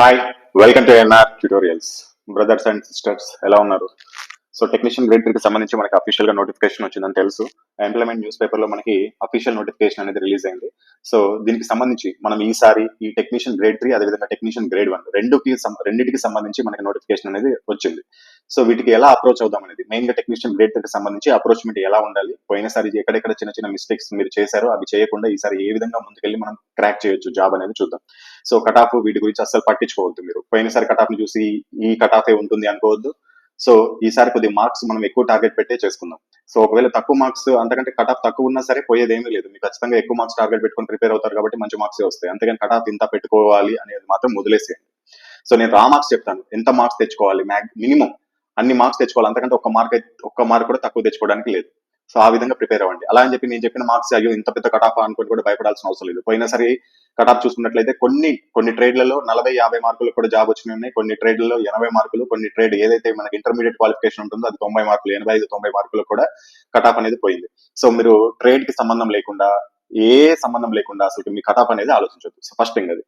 Hi, welcome to NR tutorials. Brothers and sisters ఎలా ఉన్నారు? So technician grade 3 కి సంబంధించి మనకి అఫీషియల్ గా నోటిఫికేషన్ వచ్చిందని తెలుసు. ఎంప్లాయ్మెంట్ న్యూస్ పేపర్ లో మనకి అఫీషియల్ నోటిఫికేషన్ అనేది రిలీజ్ అయింది. సో దీనికి సంబంధించి మనం ఈసారి ఈ టెక్నీషియన్ గ్రేడ్ 3 అదేవిధంగా టెక్నీషియన్ గ్రేడ్ 1 రెండింటికి సంబంధించి మనకి నోటిఫికేషన్ అనేది వచ్చింది. సో వీటికి ఎలా అప్రోచ్ అవుదాం అనేది మెయిన్ గా టెక్నీషియన్ గ్రేడ్ 3 కి సంబంధించి అప్రోచ్మెంట్ ఎలా ఉండాలి, పోయినసారి ఎక్కడెక్కడ చిన్న చిన్న మిస్టేక్స్ మీరు చేశారో అవి చేయకుండా ఈసారి ఏ విధంగా ముందుకెళ్ళి మనం క్రాక్ చేయొచ్చు జాబ్ అనేది చూద్దాం. సో కట్ ఆఫ్ వీటి గురించి అసలు పట్టించుకోవద్దు. మీరు పోయినసారి కట్ ఆఫ్ ని చూసి ఈ కట్ ఆఫ్ ఉంటుంది అనుకోవద్దు. సో ఈసారి కొద్ది మార్క్స్ మనం ఎక్కువ టార్గెట్ పెట్టే చేసుకుందాం. సో ఒకవేళ తక్కువ మార్క్స్ అంతకంటే కట్ ఆఫ్ తక్కువ ఉన్నా సరే పోయేది ఏమీ లేదు. మీకు ఖచ్చితంగా ఎక్కువ మార్క్స్ టార్గెట్ పెట్టుకొని ప్రిపేర్ అవుతారు కాబట్టి మంచి మార్క్స్ వస్తాయి. అంతేగాని కట్ ఆఫ్ ఇంత పెట్టుకోవాలి అనేది మాత్రం వదిలేసేయండి. సో నేను రా మార్క్స్ చెప్తాను, ఎంత మార్క్స్ తెచ్చుకోవాలి, మినిమం అన్ని మార్క్స్ తెచ్చుకోవాలి. అంతకంటే ఒక్క మార్క్ కూడా తక్కువ తెచ్చుకోవడానికి లేదు. సో ఆ విధంగా ప్రిపేర్ అవ్వండి. అలా అని చెప్పి నేను చెప్పిన మార్క్స్ అయ్యో ఇంత పెద్ద కట్ ఆఫ్ అనుకుని కూడా భయపడాల్సిన అవసరం లేదు. పోయినసారి కట్ ఆఫ్ చూసుకున్నట్లయితే కొన్ని ట్రేడ్లలో 40-50 మార్కులు కూడా జాబ్ వచ్చినాయి ఉన్నాయి. కొన్ని ట్రేడ్లలో 80 మార్కులు, కొన్ని ట్రేడ్ ఏదైతే మనకి ఇంటర్మీడియట్ క్వాలిఫికేషన్ ఉంటుందో అది 90 మార్కులు, 85-90 మార్కులు కూడా కట్ ఆఫ్ అనేది పోయింది. సో మీరు ట్రేడ్ కి సంబంధం లేకుండా సంబంధం లేకుండా అసలు మీ కట్ ఆఫ్ అనేది ఆలోచించవచ్చు. సో ఫస్ట్ థింగ్ అది.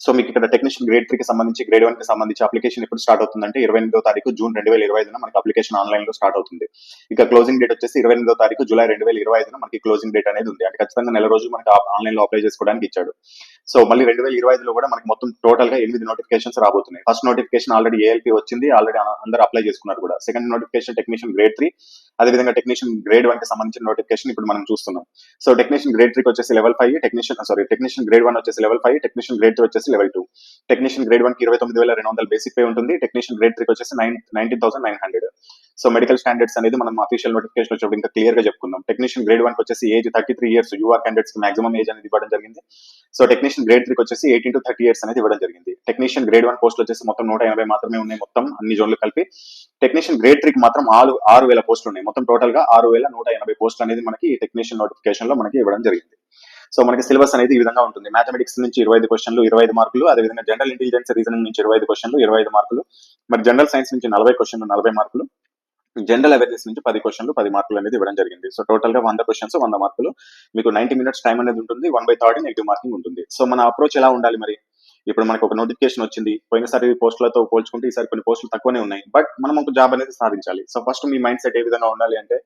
సో మీకు ఇక్కడ టెక్నీషియన్ గ్రేడ్ 3 కి సంబంధించి గ్రేడ్ 1 కి సంబంధించి అప్లికేషన్ ఎప్పుడు స్టార్ట్ అవుతుందంటే 28వ తారీఖు జూన్ 2025 మనకి అప్లికేషన్ ఆన్లైన్ లో స్టార్ట్ అవుతుంది. ఇక క్లోజింగ్ డేట్ వచ్చేసి 28వ తారీఖు జూలై 2025 మనకి క్లోజింగ్ డేట్ అనేది ఉంది. అంటే ఖచ్చితంగా నెల రోజులు మనకి ఆన్లైన్ లో అప్లై చేసుకోవడానికి ఇచ్చాడు. సో మళ్ళీ 2025లో కూడా మనకి మొత్తం టోటల్ గా 8 నోటిఫికేషన్స్ రాబోతున్నాయి. ఫస్ట్ నోటిఫికేషన్ ఆల్రెడీ ఏఎల్పీ వచ్చింది, ఆల్రెడీ అందరూ అప్లై చేసుకున్నారు కూడా. సెకండ్ నోటిఫికేషన్ టెక్నీషియన్ గ్రేడ్ 3, అదేవిధంగా టెక్నీషియన్ గ్రేడ్ 1 కి సంబంధించిన నోటిఫికేషన్ ఇప్పుడు మనం చూస్తున్నాం. సో టెక్నీషియన్ గ్రేడ్ 3 వచ్చేసి లెవెల్ 5, టెక్నీషియన్ గ్రేడ్ 1 వచ్చేసి లెవెల్ 5, టెక్నీషియన్ గ్రేడ్ 2 వచ్చేసి లెవెల్ 2. టెక్నీషియన్ గ్రేడ్ 1 కి 29,200 బేసిక్ పే ఉంటుంది. టెక్నీషియన్ గ్రేడ్ 3 కి వచ్చేసి 19,900. సో మెడికల్ స్టాండర్డ్స్ అనేది మనం అఫీషియల్ నోటిఫికేషన్ వచ్చినప్పుడు ఇంకా క్లియర్ గా చెప్పుకుందాం. టెక్నీషియన్ గ్రేడ్ 1 కి వచ్చేసి ఏజ్ 33 ఇయర్స్ యూఆర్ క్యాండిడేట్స్ కి మాక్సిమం ఏజ్ అనేది ఇవ్వడం జరిగింది. సో టెక్నీషియన్ గ్రేడ్ 3 కి వచ్చేసి 18 to 30 ఇయర్స్ అనేది ఇవ్వడం జరిగింది. టెక్నీషియన్ గ్రేడ్ 1 పోస్టులు వచ్చేసి మొత్తం 180 మాత్రమే ఉన్నాయి, మొత్తం అన్ని జోన్లు కలిపి. టెక్నీషియన్ గ్రేడ్ 3 కి మాత్రం 6,000 పోస్టులు ఉన్నాయి. మొత్తం టోటల్ గా 6,180 పోస్టులు అనేది మనకి టెక్నీషియన్ నోటిఫికేషన్ లో మనకి ఇవ్వడం జరిగింది. సో మనకి సిలబస్ అనేది ఈ విధంగా ఉంటుంది. మ్యాథమెటిక్స్ నుంచి 25 క్వశ్చన్లు 25 మార్కులు, అదేవిధంగా జనరల్ ఇంటెలిజెన్స్ రీజనింగ్ నుంచి 25 క్వశ్చన్లు 25 మార్కులు, మరి జనరల్ సైన్స్ నుంచి 40 క్వశ్చన్లు 40 మార్కులు, జనరల్ అవేర్నెస్ నుంచి 10 క్వశ్చన్లు 10 మార్కులు అనేది ఇవ్వడం జరిగింది. సో టోటల్ గా 100 క్వశ్చన్స్ 100 మార్కులు, మీకు 90 మినిట్స్ టైం అనేది ఉంటుంది. 1/3 నెగిటివ్ మార్కింగ్ ఉంటుంది. సో మన అప్రోచ్ ఎలా ఉండాలి మరి? ఇప్పుడు మనకు ఒక నోటిఫికేషన్ వచ్చింది, పోయినసారి పోస్టులతో పోల్చుకుంటే ఈసారి కొన్ని పోస్టులు తక్కువనే ఉన్నాయి, బట్ మనం ఒక జాబ్ అనేది సాధించాలి. సో ఫస్ట్ మీ మైండ్ సెట్ ఏ విధంగా ఉండాలి అంటే,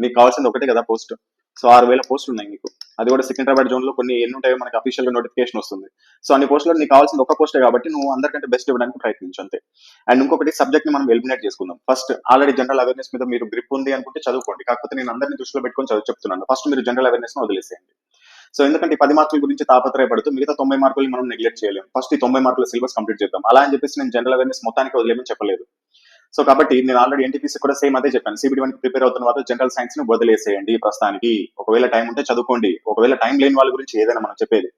మీకు కావాల్సింది ఒకటే కదా పోస్ట్. సో 6,000 పోస్టులు ఉన్నాయి మీకు, అది కూడా సికింద్రాబాద్ జోన్ లో కొన్ని ఎన్ని ఉంటాయో మనకి అఫీషియల్ గా నోటిఫికేషన్ వస్తుంది. సో అన్ని పోస్టులు నీకు కావాల్సింది ఒక పోస్టే కాబట్టి నువ్వు అందరికంటే బెస్ట్ ఇవ్వడానికి ప్రయత్నించు అంతే. అండ్ ఇంకొకటి సబ్జెక్ట్ ని మనం ఎలిమినేట్ చేసుకుందాం. ఫస్ట్ ఆల్రెడీ జనరల్ అవేర్నెస్ మీద మీరు గ్రిప్ ఉంది అనుకుంటే చదువుకోండి, కాకపోతే నేను అందరినీ దృష్టిలో పెట్టుకొని చెప్తున్నాను. ఫస్ట్ మీరు జనరల్ అవేర్నెస్ ని వదిలేసేయండి. సో ఎందుకంటే 10 మార్కుల గురించి తాపత్రయపడుతూ మిగతా 90 మార్కులు మనం నెగ్లెక్ట్ చేయలేము. ఫస్ట్ ఈ 90 మార్కుల సిలబస్ కంప్లీట్ చేద్దాం. అలా అని చెప్పేసి నేను జనరల్ అవేర్నెస్ మొత్తానికి వదిలేమని చెప్పలేదు. సో కాబట్టి నేను ఆల్రెడీ ఎన్టీపీసీ కూడా సేమ్ అదే చెప్పాను. సిబిడి 1 ప్రిపేర్ అవుతున్న వాళ్ళు జనరల్ సైన్స్ ని వదిలేసేయండి ప్రస్తుతానికి. ఒకవేళ టైం ఉంటే చదువుకోండి, ఒకవేళ టైం లేని వాళ్ళ గురించి ఏదైనా మనం చెప్పేది.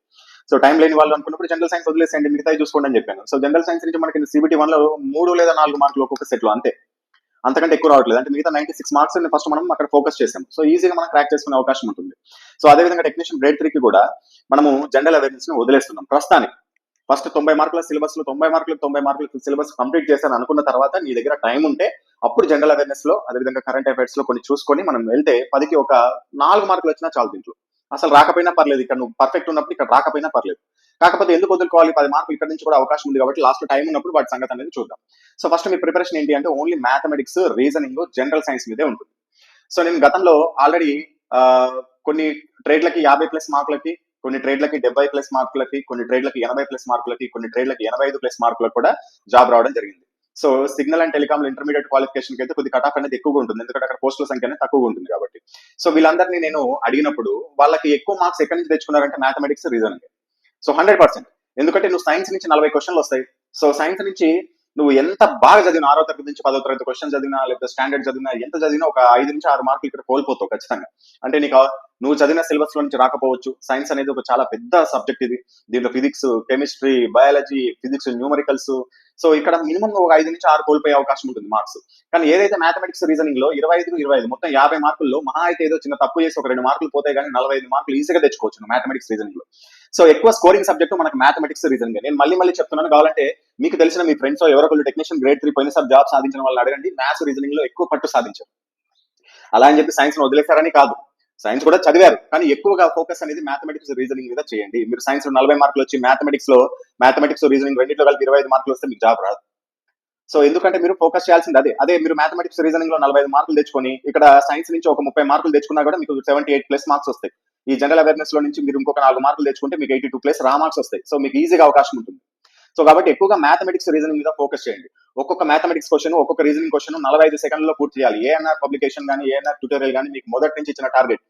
సో టైం లేని వాళ్ళు అనుకున్నప్పుడు జనరల్ సైన్స్ వదిలేసేయండి, మిగతా చూసుకోండి అని చెప్పాను. సో జనరల్ సైన్స్ నుంచి మనకి సిబిటి 1 లో 3 లేదా 4 మార్కులు ఒక్కొక్క సెట్ లో అంతే, అంతకంటే ఎక్కువ రావట్లేదు. అంటే మిగతా 96 మార్క్స్ ఫస్ట్ మనం అక్కడ ఫోకస్ చేసాం. సో ఈజీగా మనం క్రాక్ చేసుకునే అవకాశం ఉంటుంది. సో అదేవిధంగా టెక్నీషియన్ గ్రేడ్ 3 కి కూడా మనము జనరల్ అవేర్నెస్ ని వదిలేస్తున్నాం ప్రస్తుతానికి. ఫస్ట్ 90 మార్కుల సిలబస్ లో 90 మార్కుల సిలబస్ కంప్లీట్ చేశాను అనుకున్న తర్వాత నీ దగ్గర టైం ఉంటే అప్పుడు జనరల్ అవేర్నెస్ లో అదేవిధంగా కరెంట్ అఫైర్స్ లో కొన్ని చూసుకొని మనం వెళ్తే 10కి ఒక 4 మార్కులు వచ్చినా చాలు. దీంట్లో అసలు రాకపోయినా పర్లేదు, ఇక్కడ నువ్వు పర్ఫెక్ట్ ఉన్నప్పుడు ఇక్కడ రాకపోయినా పర్లేదు. కాకపోతే ఎందుకు వదులుకోవాలి? 10 మార్కులు ఇక్కడ నుంచి కూడా అవకాశం ఉంది కాబట్టి లాస్ట్ టైం ఉన్నప్పుడు వాటి సంగతి అనేది చూద్దాం. సో ఫస్ట్ మీ ప్రిపరేషన్ ఏంటి అంటే only mathematics, reasoning, general science మీదే ఉంటుంది. సో నేను గతంలో ఆల్రెడీ కొన్ని ట్రేడ్లకి 50+ మార్కులకి, కొన్ని ట్రేడ్లకి 70+ మార్కులకి, కొన్ని ట్రేడ్లకి 80+ మార్కులకి, కొన్ని ట్రేడ్లకి 85+ మార్కులకు కూడా జాబ్ రావడం జరిగింది. So signal and telecom intermediate qualification కి అయితే కొద్ది కట్ ఆఫ్ అనేది ఎక్కువగా ఉంటుంది, ఎందుకంటే అక్కడ పోస్టుల సంఖ్య అనేది తక్కువగా ఉంటుంది కాబట్టి. సో వీళ్ళందరినీ నేను అడిగినప్పుడు వాళ్ళకి ఎక్కువ మార్క్స్ ఎక్కడి నుంచి తెచ్చుకున్నారంటే మ్యాథమెటిక్స్, రీజనింగ్. సో 100%, ఎందుకంటే నువ్వు సైన్స్ నుంచి 40 క్వశ్చన్లు వస్తాయి. సో సైన్స్ నుంచి నువ్వు ఎంత బాగా చదివినా, 6వ తరగతి నుంచి 10వ తరగతి క్వశ్చన్ చదివినా, లేకపోతే స్టాండర్డ్ చదివినా, ఎంత చదివినా ఒక 5 నుంచి 6 మార్కులు ఇక్కడ కోల్పోతావు ఖచ్చితంగా. అంటే నువ్వు చదివిన సిలబస్ లో నుంచి రాకపోవచ్చు. సైన్స్ అనేది ఒక చాలా పెద్ద సబ్జెక్ట్ ఇది. దీంట్లో physics, chemistry, biology, physics, numericals. So ఇక్కడ మినిమం ఒక 5 నుంచి 6 కోల్పోయే అవకాశం ఉంటుంది మార్క్స్. కానీ ఏదైతే మ్యాథమెటిక్స్, రీజనింగ్ లో 25 మొత్తం 50 మార్కుల్లో మహా అయితే ఏదో చిన్న తప్పు చేసి ఒక 2 మార్కులు పోతే కానీ 45 మార్కులు ఈజీగా తెచ్చుకోవచ్చు మ్యాథమెటిక్స్, రీజనింగ్ లో. సో ఎక్కువ స్కోరింగ్ సబ్జెక్ట్ మనకు మ్యాథమెటిక్స్, రీజనింగ్. నేను మళ్ళీ చెప్తున్నాను, కావాలంటే మీకు తెలిసిన మీ ఫ్రెండ్స్ ఎవరొకరు టెక్నీషియన్ గ్రేడ్ 3 పోయినసారి జాబ్ సాధించిన వాళ్ళని అడగండి. మ్యాథ్స్, రీజనింగ్ లో ఎక్కువ పట్టు సాధించారు. అలా అని చెప్పి సైన్స్ ను వదిలేశారని కాదు. సైన్స్ కూడా చదివారు, కానీ ఎక్కువగా ఫోకస్ అనేది మ్యాథమెటిక్స్ రీజనింగ్ మీద చేయండి. మీరు సైన్స్ లో 40 మార్కులు వచ్చి మ్యాథమెటిక్స్ రీజనింగ్ రెండింటిలో కలిపి 25 మార్కులు వస్తే మీకు జాబ్ రాదు. సో ఎందుకంటే మీరు ఫోకస్ చేయాల్సింది అదే మీరు మ్యాథమెటిక్స్ రీజనింగ్ లో 45 మార్కులు తెచ్చుకొని ఇక్కడ సైన్స్ నుంచి ఒక 30 మార్కులు తెచ్చుకున్నా కూడా మీకు 78+ మార్క్స్ వస్తాయి. ఈ జనరల్ అవేర్నెస్ లో నుంచి మీరు ఇంకొక 4 మార్కులు తెచ్చుకుంటే మీకు 82+ రా మార్క్స్ వస్తాయి. సో మీకు ఈజీగా అవకాశం ఉంటుంది. సో కాబట్టి ఎక్కువగా మ్యాథమెటిక్స్ రీజనింగ్ మీద ఫోకస్ చేయండి. ఒక్కొక్క మ్యాథమెటిక్స్ క్వశ్చన్, ఒక్కొక్క రీజనింగ్ క్వశ్చన్ 45 సెకండ్లలో పూర్తి చేయాలి. ఏఎన్ఆర్ పబ్లికేషన్ కానీ, ఏఎన్ఆర్ ట్యూటోరియల్ కానీ మీకు మొదటి నుంచి ఇచ్చిన టార్గెట్.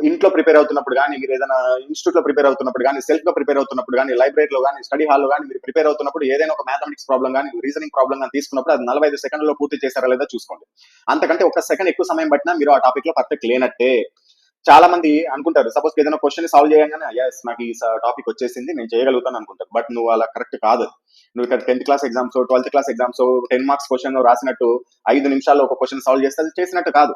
ఇంట్లో ప్రిపేర్ అవుతున్నప్పుడు కానీ, మీరు ఏదైనా ఇన్స్టిట్యూట్ లో ప్రిపేర్ అవుతున్నప్పుడు కానీ, సెల్ఫ్ గా ప్రిపేర్ అవుతున్నప్పుడు కానీ, లైబ్రరీలో కానీ, స్టడీ హాల్లో కానీ మీరు ప్రిపేర్ అవుతున్నప్పుడు ఏదైనా ఒక మ్యాథమెటిక్స్ ప్రాబ్లం కానీ, రీజనింగ్ ప్రాబ్లం కానీ తీసుకున్నప్పుడు అది 45 సెకండ్లలో పూర్తి చేశారా లేదా చూసుకోండి. అంతకంటే ఒక సెకండ్ ఎక్కువ సమయం పట్టినా మీరు ఆ టాపిక్ లో పర్ఫెక్ట్ లేనట్టే. చాలా మంది అనుకుంటారు, సపోజ్ ఏదైనా క్వశ్చన్ సాల్వ్ చేయగానే ఎస్ నాకు ఈ టాపిక్ వచ్చేసింది, నేను చేయగలుగుతాను అనుకుంటారు. బట్ నువ్వు అలా కరెక్ట్ కాదు. నువ్వు ఇక్కడ 10th class exams, 12th class exams 10 marks question రాసినట్టు 5 నిమిషాల్లో ఒక క్వశ్చన్ సాల్వ్ చేస్తే అది చేసినట్టు కాదు.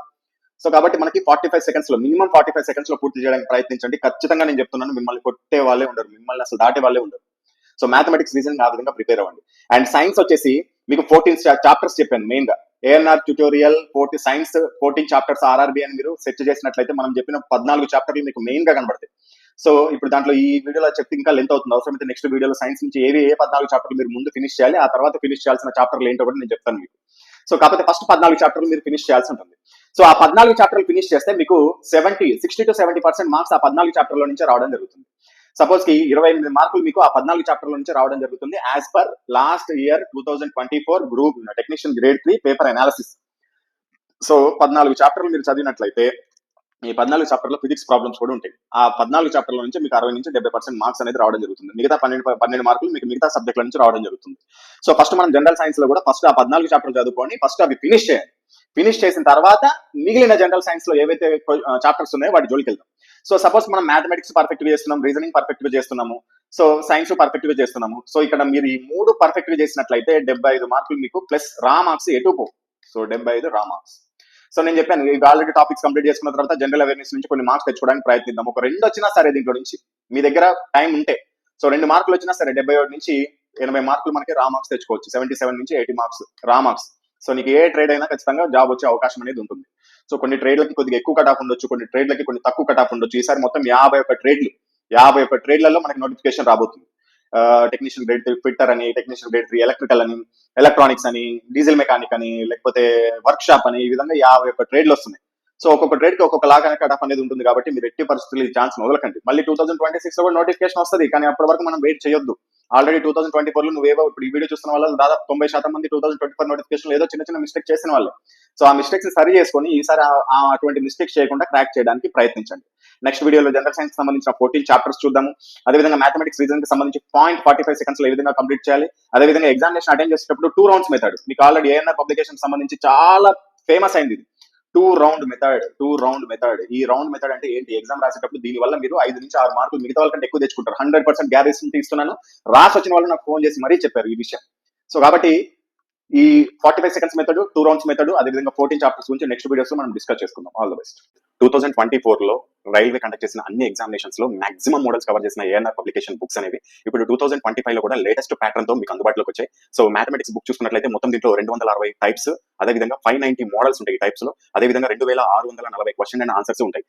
సో కాబట్టి మనకి 45 సెకండ్స్ లో మినిమం 45 సెకండ్స్ లో పూర్తి చేయడానికి ప్రయత్నించండి. ఖచ్చితంగా నేను చెప్తున్నాను, మిమ్మల్ని కొట్టే వాళ్ళే ఉండరు, మిమ్మల్ని అసలు దాటే వాళ్ళే ఉండరు. సో మ్యాథమెటిక్స్ రీజనింగ్ ఆ విధంగా ప్రిపేర్ అవ్వండి. అండ్ సైన్స్ వచ్చేసి మీకు 14 చాప్టర్స్ చెప్పాను మెయిన్ గా. ANR tutorial 40 science 14 chapters RRB అని మీరు సెర్చ్ చేసినట్లయితే మనం చెప్పిన 14 చాప్టర్లు మీకు మెయిన్ గా కనబడతాయి. సో ఇప్పుడు దాంట్లో ఈ వీడియోలో చెప్తే ఇంకా లెంత్ అవుతుంది. అవసరమైతే నెక్స్ట్ వీడియోలో సైన్స్ నుంచి ఏ 14 చాప్టర్లు మీరు ముందు ఫినిష్ చేయాలి, ఆ తర్వాత ఫినిష్ చేయాల్సిన చాప్టర్లు ఏంటో కూడా నేను చెప్తాను మీకు. సో కాకపోతే ఫస్ట్ 14 చాప్టర్లు మీరు ఫినిష్ చేయాల్సి ఉంటుంది. సో ఆ 14 చాప్టర్లు ఫినిష్ చేస్తే మీకు 60 to 70% మార్క్స్ ఆ 14 చాప్టర్ల నుంచి రావడం జరుగుతుంది. సపోజ్ కి 28 మార్కులు మీకు ఆ 14 చాప్టర్ల నుంచి రావడం జరుగుతుంది as per last year 2024 group technician grade 3 paper analysis. So 14 చాప్టర్లు మీరు చదివినట్లయితే ఈ 14 చాప్టర్లో ఫిజిక్స్ ప్రాబ్లమ్స్ కూడా ఉంటాయి. ఆ 14 చాప్టర్ల నుంచి మీకు 60 నుంచి 70% మార్క్స్ అనేది రావడం జరుగుతుంది. మిగతా 12 మార్కులు మీకు మిగతా సబ్జెక్టుల నుంచి రావడం జరుగుతుంది. సో ఫస్ట్ మనం జనరల్ సైన్స్ లో కూడా ఫస్ట్ ఆ 14 చాప్టర్లు చదువుకొని ఫస్ట్ అవి ఫినిష్ చేయాలి. ఫినిష్ చేసిన తర్వాత మిగిలిన జనరల్ సైన్స్ లో ఏవైతే చాప్టర్స్ ఉన్నాయో వాటి జోలికి వెళ్తాం. సో సపోజ్ మనం మ్యాథమెటిక్స్ పర్ఫెక్ట్ గా చేస్తున్నాం, రీజనింగ్ పర్ఫెక్ట్ గా చేస్తున్నాము, సో సైన్స్ పర్ఫెక్ట్ గా చేస్తున్నాము. సో ఇక్కడ మీరు ఈ 3 పర్ఫెక్ట్ గా చేసినట్లయితే 75 మార్కులు మీకు ప్లస్ రా మార్క్స్ ఎటు పో. సో 75 రా మార్క్స్. సో నేను చెప్పాను ఇవి ఆల్రెడీ టాపిక్స్ కంప్లీట్ చేసుకున్న తర్వాత జనరల్ అవేర్నెస్ నుంచి కొన్ని మార్క్స్ తెచ్చుకోవడానికి ప్రయత్నిద్దాం. ఒక 2 వచ్చినా సరే దీంట్లో నుంచి మీ దగ్గర టైం ఉంటే, సో 2 మార్కులు వచ్చినా సరే 77 నుంచి 80 మార్కులు మనకి రా మార్క్స్ తెచ్చుకోవచ్చు. 77 నుంచి 80 మార్క్స్ రా మార్క్స్. సో నీకు ఏ ట్రేడ్ అయినా ఖచ్చితంగా జాబ్ వచ్చే అవకాశం అనేది ఉంటుంది. సో కొన్ని ట్రేడ్లకి కొద్దిగా ఎక్కువ కట్ ఆఫ్ ఉండొచ్చు, కొన్ని ట్రేడ్లకి కొన్ని తక్కువ కట్ ఆఫ్ ఉండొచ్చు. ఈసారి మొత్తం 51 ట్రేడ్లలో మనకి నోటిఫికేషన్ రాబోతుంది. టెక్నీషియన్ గ్రేడ్ 3 ఫిట్టర్ అని, టెక్నీషియన్ గ్రేడ్ 3 ఎలక్ట్రికల్ అని, ఎలక్ట్రానిక్స్ అని, డీజిల్ మెకానిక్ అని, లేకపోతే వర్క్ షాప్ అని, ఈ విధంగా 51 ట్రేడ్లు వస్తున్నాయి. సో ఒక్కొక్క ట్రేడ్ కి ఒక్కొక్క లాగా కట్ ఆఫ్ అనేది ఉంటుంది కాబట్టి మీరు ఎట్టి పరిస్థితులు ఈ ఛాన్స్ వదలకండి. మళ్ళీ 2026 లో కూడా నోటిఫికేషన్ వస్తుంది, కానీ అప్పటి వరకు మనం వెయిట్ చేయొద్దు. ఆల్రెడీ 2024 లో నువ్వేవో ఇప్పుడు ఈ వీడియో చూస్తున్న వాళ్ళు దాదాపు 90% మంది 2024 నోటిఫికేషన్ ఏదో చిన్న మిస్టేక్ చేసిన వాళ్ళు. సో ఆ మిస్టేక్స్ సరి చేసుకొని ఈసారి అటువంటి మిస్టేక్స్ చేయకుండా క్రాక్ చేయడానికి ప్రయత్నించండి. నెక్స్ట్ వీడియోలో జనరల్ సైన్స్ సంబంధించిన 14 చాప్టర్స్ చూద్దాము. అదేవిధంగా మ్యాథమెటిక్స్ రీజనింగ్ కి సంబంధించి 0.45 సెకండ్స్ లో ఏ విధంగా కంప్లీట్ చేయాలి. అదేవిధంగా ఎగ్జామినేషన్ అటెండ్ చేసేటప్పుడు 2 రౌండ్స్ మెథడ్ మీకు ఆల్రెడీ ఏఎన్ఆర్ పబ్లికేషన్ సంబంధించి చాలా ఫేమస్ అయింది. 2 రౌండ్ మెథడ్. ఈ రౌండ్ మెథడ్ అంటే ఏంటి? ఎగ్జామ్ రాసేటప్పుడు దీని వల్ల మీరు 5 నుంచి 6 మార్కులు మిగతా వాళ్ళకంటే ఎక్కువ తెచ్చుకుంటారు. 100% గ్యారెంటీ ఇస్తున్నాను. రాసి వచ్చిన వాళ్ళు నాకు ఫోన్ చేసి మరీ చెప్పారు ఈ విషయం. సో కాబట్టి ఈ 45 సెకండ్స్ మెథడ్, 2 రౌండ్స్ మెథడ్, అదేవిధంగా 14 చాప్టర్స్ గురించి నెక్స్ట్ వీడియోస్ లో మనం డిస్కస్ చేసుకుందాం. All the best. 2024 లో రైల్వే కండక్ట్ చేసిన అన్ని ఎగ్జామినేషన్స్ లో మాక్సిమం మోడల్స్ కవర్ చేసిన ఏఎన్ఆర్ పబ్లికేషన్ బుక్స్ అనేవి ఇప్పుడు 2025 లో కూడా లేటెస్ట్ ప్యాటర్న్ తో మీకు అందుబాటులోకి వచ్చాయి. సో మ్యాథమెటిక్స్ బుక్ చూసుకున్నట్లయితే మొత్తం దీంట్లో 260 టైప్స్, అదేవిధంగా 590 మోడల్స్ ఉంటాయి ఈ టైప్స్ లో. అదేవిధంగా 2640 క్వశ్చన్ అండ్ ఆన్సర్స్ ఉంటాయి.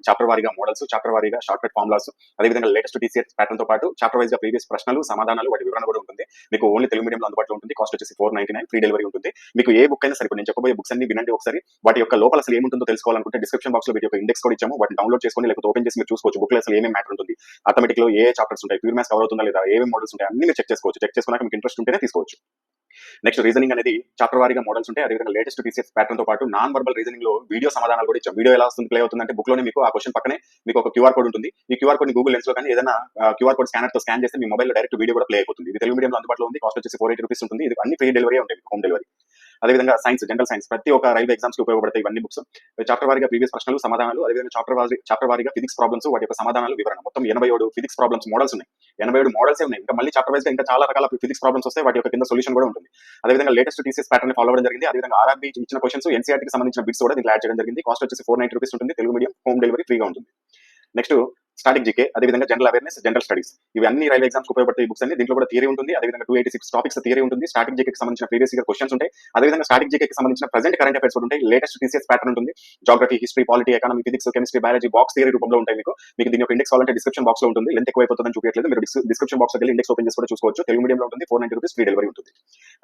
చాప్టర్ వారీగా మోడల్స్, చాప్టర్ వారీగా షార్ట్ కట్ ఫార్ములాస్, అదేవిధంగా లేటెస్ట్ టీసీఎస్ ప్యాటర్న్ తో పాటు చాప్టర్ వైజ్ గా ప్రీవియస్ ప్రశ్నలు, సమాధానాలు, వాటి వివరణ కూడా ఉంటుంది. మీకు ఓన్లీ తెలుగు మీడియంలో అందుబాటులో ఉంటుంది. కాస్ట్ వచ్చేసి 499, ఫ్రీ డెలివరీ ఉంటుంది. మీకు ఏ బుక్ అయినా సరే నేను చెప్పబోయే బుక్స్ అన్ని వినండి ఒకసారి. వాటి యొక్క లోపల అసలు ఏముంటుందో తెలుసుకోవాలనుకుంటే డిస్క్రిప్షన్ బాక్స్ లో వీటి యొక్క ఇండెక్స్ కూడా ఇచ్చాము. వాటిని డౌన్లోడ్ చేసుకొని లేకపోతే ఓపెన్ చేసి మీరు చూసుకోవచ్చు. బుక్ లో అసలు ఏమేమి మ్యాటర్ ఉంటుంది, ఆటోమేటిక్ లో ఏ చాప్టర్స్ ఉంటాయి, ప్యూర్ మ్యాథ్స్ కవర్ అవుతుందా లేదా, ఏమేమి మోడల్స్ ఉంటాయి అన్ని మీరు చెక్ చేసుకోవచ్చు. చెక్ చేసుకున్నాక మీకు ఇంట్రెస్ట్ ఉంటేనే తీసుకోవచ్చు. నెక్స్ట్ రీజనింగ్ అనేది చాప్టర్ వారీగా మోడల్స్ ఉంటాయి. అదేవిధంగా లేటెస్ట్ టీసీఎస్ ప్యాటర్న్ తో పాటు నాన్ వర్బల్ రీజనింగ్ లో వీడియో సమాధానాలు కూడా ఇచ్చాం. వీడియో ఎలా వస్తుంది ప్లే అవుతుందంటే బుక్ లోనే మీకు ఆ క్వశ్చన్ పక్కనే మీకు ఒక క్యూఆర్ కోడ్ ఉంటుంది. ఈ క్యూఆర్ కోడ్ ని గూగుల్ లెన్స్ లో కానీ ఏదైనా క్యూఆర్ కోడ్ స్కానర్ తో స్కాన్ చేస్తే మీ మొబైల్ లో డైరెక్ట్ వీడియో కూడా ప్లే అయిపోతుంది. ఇది తెలుగు మీడియంలో అందుబాటులో ఉంది. కాస్ట్ వచ్చేసి 480 రూపీస్ ఉంటుంది. ఇది అన్ని ఫ్రీ డెలివరీ ఉంటాయి, హోమ్ డెలివరీ. అదేవిధంగా సైన్స్, జనరల్ సైన్స్ ప్రతి ఒక్క రైల్వే ఎగ్జామ్స్ కి ఉపయోగపడతాయి ఇవన్నీ బుక్స్. చాప్టర్ వారీగా ప్రీవియస్ ప్రశ్నలు, సమాధానాలు, అదేవిధంగా చాప్టర్ వారీగా ఫిజిక్స్ ప్రాబ్లమ్స్, వాటి యొక్క సమాధానాలు, వివరణ. మొత్తం 87 ఫిజిక్స్ ప్రాబ్లమ్స్ మోడల్స్ ఉన్నాయి. 87 మోడల్స్ ఉన్నాయి. ఇంకా మళ్ళీ చాప్టర్ వైజ్ గా ఇంకా చాలా రకాల ఫిజిక్స్ ప్రాబ్లమ్స్ వస్తాయి. వాటి యొక్క కింద సొల్యూషన్ కూడా ఉంటుంది. అదేవిధంగా లేటెస్ట్ టీసీఎస్ ప్యాటర్న్ ఫాలో అవ్వడం జరిగింది. అదేవిధంగా ఆర్ఆర్బీ ఇచ్చిన క్వశ్చన్స్, ఎన్సీఆర్టీ కి సంబంధించిన బిట్స్ కూడా దీంట్లో యాడ్ చేయడం జరిగింది. కాస్ట్ వచ్చేసి 490 రూపీస్ ఉంటుంది. తెలుగు మీడియం, హోమ్ డెలివరీ ఫ్రీగా ఉంటుంది. నెక్స్ట్ స్టాటిక్ జీకే, అదేవిధంగా జనరల్ అవేర్నెస్, జనరల్ స్టడీస్. ఇవి అన్ని రైల్వే ఎగ్జామ్స్ ఉపయోగపడే బుక్స్ అన్ని. దీంట్లో కూడా థియరీ ఉంటుంది, అదేవిధంగా 286 టాపిక్స్ థియరీ ఉంటుంది. స్టాటిక్ జీకేకి సంబంధించిన ప్రీవియస్ ఇయర్ క్వశ్చన్స్ ఉంటాయి, అదేవిధంగా స్టాటిక్ జీకేకి సంబంధించిన ప్రెజెంట్ కరెంట్ అఫైర్స్ ఉంటాయి, లేటెస్ట్ టీసీఎస్ ప్యాటర్న్ ఉంటుంది, geography, history, polity, economy, physics, chemistry, biology box theory రూపంలో ఉంటాయి. మీకు దీని యొక్క ఇండెక్స్ కావాలంటే డిస్క్రిప్షన్ బాక్స్ లో ఉంటుంది. లెంత్ ఎక్కువ అయిపోతుందని చూపించట్లేదు, మీరు డిస్క్రిప్షన్ బాక్స్ వెళ్ళి ఇండెక్స్ ఓపెన్ చేసి కూడా చూసుకోవచ్చు. తెలుగు మీడియంలో ఉంటుంది, 490 రూపీస్ ఫ్రీ డెలివరీ ఉంటుంది.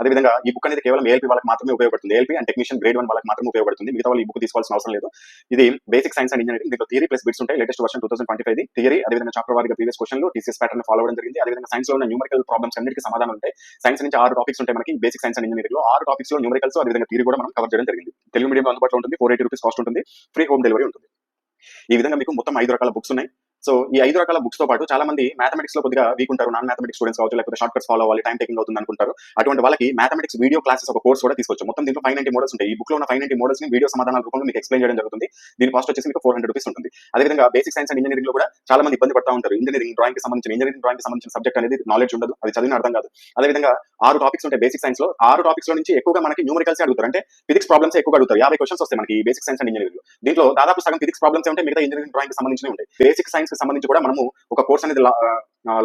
అదేవిధంగా ఈ బుక్ అనేది కేవలం ఏఎల్పీ వాళ్ళకి మాత్రమే ఉపయోగపడుతుంది. ఏఎల్పీ అండ్ టెక్నీషియన్ గ్రేడ్ 1 వాళ్ళకి మాత్రమే ఉపయోగపడుతుంది. మిగతా వాళ్ళు ఈ బుక్ తీసుకోవాల్సిన అవసరం లేదు. ఇది బేసిక్ సైన్స్ అండ్ ఇంజనీరింగ్. దీంట్లో థియరీ ప్లస్ బిట్స్ ఉంటాయి. లేటెస్ట్ వర్షన్ 2025 థియరీ, అదేవిధంగా చాప్టర్ వారీగా ప్రీవియస్ క్వశ్చన్లు, టీసీఎస్ ప్యాటర్న్ ఫాలో అవ్వడం జరిగింది. అదేవిధంగా సైన్స్ లో ఉన్న న్యూమరికల్ ప్రాబ్లమ్స్ అన్నిటికీ సమాధానం ఉంటాయి. సైన్స్ నుంచి 6 టాపిక్స్ ఉంటాయి మనకి బేసిక్ సైన్స్ అండ్ ఇంజనీరింగ్ లో. 6 టాపిక్స్ లో న్యూమరికల్స్, అదేవిధంగా థియరీ కూడా మనం కవర్ చేయడం జరిగింది. తెలుగు మీడియం అందుబాటులో ఉంటుంది, 480 రూపీస్ కాస్ట్ ఉంటుంది, ఫ్రీ హోమ్ డెలివరీ ఉంటుంది. ఈ విధంగా మీకు మొత్తం 5 రకాల బుక్స్ ఉన్నాయి. సో ఈ 5 రకాల బుక్స్ తో పాటు చాలా మంది మ్యాథమెటిక్స్ లో కొద్దిగా వీక్ ఉంటారు, నాన్ మ్యాథమెటిక్స్ స్టూడెంట్స్ కావచ్చు, లేకపోతే షార్ట్ కట్స్ ఫాలో అవ్వాలి, టైం టేకింగ్ అవుతుంది అనుకుంటారు. అటువంటి వాళ్ళకి మ్యాథమెటిక్స్ వీడియో క్లాసెస్ ఒక కోర్స్ కూడా తీసుకోవచ్చు. మొత్తం దీంట్లో 590 మోడల్స్ ఉంటాయి. ఈ బుక్ లో ఉన్న 590 మోడల్స్ ని వీడియో సమాధానాల రూపంలో మీకు ఎక్స్ప్లెయిన్ చేయడం జరుగుతుంది. దీని కాస్ట్ వచ్చేసి మీకు 400 రూపీస్ ఉంటుంది. అదేవిధంగా బేసిక్ సైన్స్ అండ్ ఇంజనీరింగ్ లో కూడా చాలా మంది ఇబ్బంది పడతా ఉంటారు. ఇంజనీరింగ్ డ్రాయింగ్ కి సంబంధించిన సబ్జెక్ట్ అనేది నాలెడ్జ్ ఉండదు, అది చదివిన అర్థం కాదు. అదేవిధంగా 6 టాపిక్స్ ఉంటాయి బేసిక్ సైన్స్ లో. 6 టాపిక్స్ లో నుంచి ఎక్కువగా మనకి న్యూమరికల్స్ అడుగుతారు, అంటే ఫిజిక్స్ ప్రాబ్లమ్స్ ఎక్కువగా అడుగుతారు. 50 క్వశ్చన్స్ వస్తాయి మనకి బేసిక్ సైన్స్ అండ్ ఇంజనీరింగ్ లో. దీంట్లో దాదాపు సగం ఫిజిక్స్ ప్రాబ్లమ్స్ ఉంటాయి, మిగతా ఇంజనీరింగ్ డ్రాయింగ్ కి సంబంధించి ఉంటాయి. బేసిక్ సైన్స్ కి సంబంధించి కూడా మనము ఒక కోర్స్ అనేది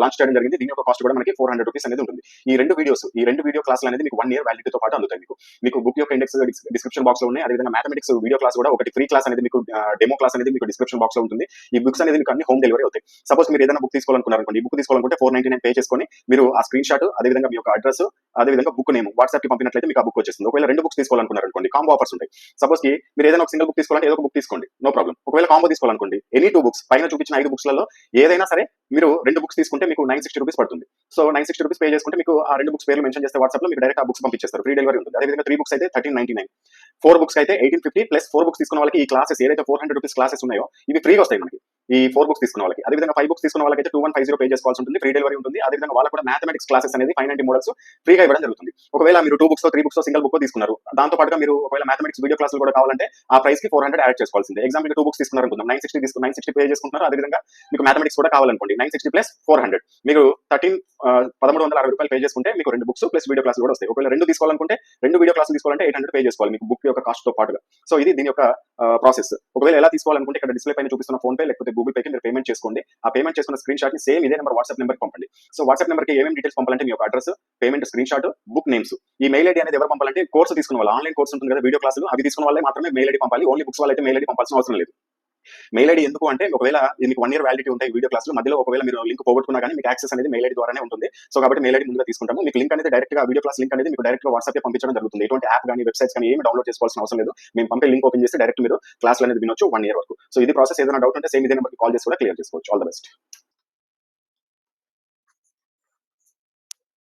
లాంచ్ చేయడం జరిగింది. దీని యొక్క కాస్ట్ కూడా మనకి 400 రూపీస్ అనేది ఉంటుంది. ఈ రెండు వీడియో క్లాసులు అనేది మీకు 1 ఇయర్ వ్యాలిడిటీతో పాటు అందుతాయి. మీకు బుక్ యొక్క ఇండెక్స్ డిస్క్రిప్షన్ బాక్స్ లో ఉన్నాయి. అదేవిధంగా మ్యాథమెటిక్స్ వీడియో క్లాస్ కూడా ఒకటి ఫ్రీ క్లాస్ అనేది మీకు, డెమో క్లాస్ అనేది మీకు డిస్క్రిప్షన్ బాక్స్ లో ఉంటుంది. ఈ బుక్స్ అనేది మీకు అన్ని హోమ్ డెలివరీ అవుతాయి. సపోజ్ మీరు ఏదైనా బుక్ తీసుకోవాలనుకున్నారనుకోండి, ఈ బుక్ తీసుకోవాలనుకుంటే 499 పే చేసుకొని మీరు ఆ స్క్రీన్ షాట్, అదేవిధంగా మీ యొక్క అడ్రస్, అదేవిధంగా బుక్ నేమ్ వాట్సాప్ కి పంపినట్లయితే మీకు ఆ బుక్ వచ్చేస్తుంది. ఒకవేళ 2 బుక్స్ తీసుకోవాలనుకున్నారనుకోండి, కాంబో ఆఫర్స్ ఉంటాయి. సపోజ్ కి మీరు ఏదైనా ఒక సింగిల్ బుక్ తీసుకోవాలంటే ఏదో ఒక బుక్ తీసుకోండి, నో ప్రాబ్లం. ఒకవేళ కాంబో తీసుకోవాలనుకోండి, ఎనీ 2 బుక్స్ పైన చూపించిన 5 బుక్స్ లలో ఏదైనా సరే మీరు 2 బుక్స్ తీసుకుంటే మీకు 960 రూపీస్ పడుతుంది. సో 960 రూపీస్ పే చేసుకుంటే మీకు ఆ 2 బుక్స్ పేర్లు మెన్షన్ చేస్తే వాట్సాప్ లో మీకు డైరెక్ట్ ఆ బుక్స్ పంపించేస్తారు, ఫ్రీ డెలివరీ ఉంటుంది. అదేవిధంగా 3 బుక్స్ అయితే 1399, 4 బుక్స్ అయితే 1850 ప్లస్ 4 బుక్స్ తీసుకున్న వాళ్ళకి ఈ క్లాసెస్ ఏదైతే 400 రూపీస్ క్లాసెస్ ఉన్నాయో ఇవి ఫ్రీగా వస్తాయి మనకి, ఈ 4 బుక్స్ తీసుకున్న వాళ్ళకి. అదేవిధంగా 5 బుక్స్ తీసుకున్న వాళ్ళకైతే 2150 పే చేసుకోవాల్సి ఉంటుంది, ఫ్రీ డెలివరీ ఉంటుంది. అదేవిధంగా వాళ్ళకి కూడా మ్యాథమెటిక్స్ క్లాసెస్ అనేది 590 మోడల్స్ ఫ్రీగా ఇవ్వడం జరుగుతుంది. ఒకవేళ మీరు 2 బుక్స్ 3 బుక్స్ సింగిల్ బుక్ తీసుకున్నారు, దాంతో పాటుగా మీరు ఒకవేళ మ్యాథమెటిక్స్ వీడియో క్లాసులు కూడా కావాలంటే ఆ ప్రైస్ కి 400 యాడ్ చేసుకోవాల్సిందే. ఎగ్జాంపుల్ 2 బుక్స్ తీసుకున్నారు అనుకుందాం, 960 పే చేసుకుంటున్నారు. అదేవిధంగా మీకు మ్యాథమెటిక్స్ కూడా కావాలనుకోండి, 960 ప్లస్ 400 మీరు 1360 రూపాయలు పే చేసుకుంటే మీకు 2 బుక్స్ ప్లస్ వీడియో క్లాసులు కూడా వస్తాయి. ఒకవేళ 2 తీసుకోవాలనుకుంటే 2 వీడియో క్లాసులు తీసుకోవాలంటే 800 పే చేసుకోవాలి మీకు బుక్ యొక్క కాస్ట్ తో పాటుగా. సో ఇది దీని యొక్క ప్రాసెస్. ఒకవేళ ఎలా తీసుకోవాలనుకుంటే ఇక్కడ డిస్ప్లే పైన చూపిస్తున్న ఫోన్ పే లేకపోతే గూగుల్ పే కి మీరు పేమెంట్ చేసుకోండి. ఆ పేమెంట్ చేసుకున్న స్క్రీన్ షాట్ ని సేమ్ ఇదే నెంబర్ వాట్సాప్ నెంబర్ కి పంపండి. సో వాట్సాప్ నెంబర్ కి ఏమేమి డీటెయిల్స్ పంపాలంటే మీ యొక్క address, payment screen shot, book names. ఈ మెయిల్ ఐడి అనేది ఎవరు పంపాలంటే కోర్సు తీసుకున్న వాళ్ళు, ఆన్లైన్ కోర్స్ ఉంటుంది కదా వీడియో క్లాసులు, అవి తీసుకున్న వాళ్ళే మాత్రమే మెయిల్ ఐడి పంపాలి. ఓన్లీ బుక్స్ వాళ్ళైతే మెయిల్ ఐడి పంపాల్సిన అవసరం లేదు. మెయిల్ ఐడి ఎందుకు అంటే ఒకవేళ మీకు 1 ఇయర్ వ్యాలిడిటీ ఉంటాయి వీడియో క్లాసులు, మధ్యలో ఒకవేళ మీరు లింక్ పోగొట్టుకున్నా కానీ మీకు యాక్సెస్ అనేది మెయిల్ ఐడి ద్వారానే ఉంటుంది. సో కాబట్టి మెయిల్ ఐడి ముందుగా తీసుకుంటాము. మీకు లింక్ అనేది డైరెక్ట్ గా వీడియో క్లాస్ లింక్ అనేది మీకు డైరెక్ట్ గా వాట్సాప్ పంపించడం జరుగుతుంది. ఎటువంటి యాప్ కానీ వెబ్సైట్స్ కానీ ఏమి డౌన్లోడ్ చేసుకోవాల్సిన అవసరం లేదు. మేము పంపే లింక్ ఓపెన్ చేస్తే డైరెక్ట్ మీరు క్లాస్ అనేది వినొచ్చు 1 ఇయర్ వరకు. సో ఇది ప్రాసెస్. ఏదైనా డౌట్ ఉంటే సేమ్ ఇదే నెంబర్కి కాల్ చేసి కూడా క్లియర్ చేసుకోవచ్చు. All the best.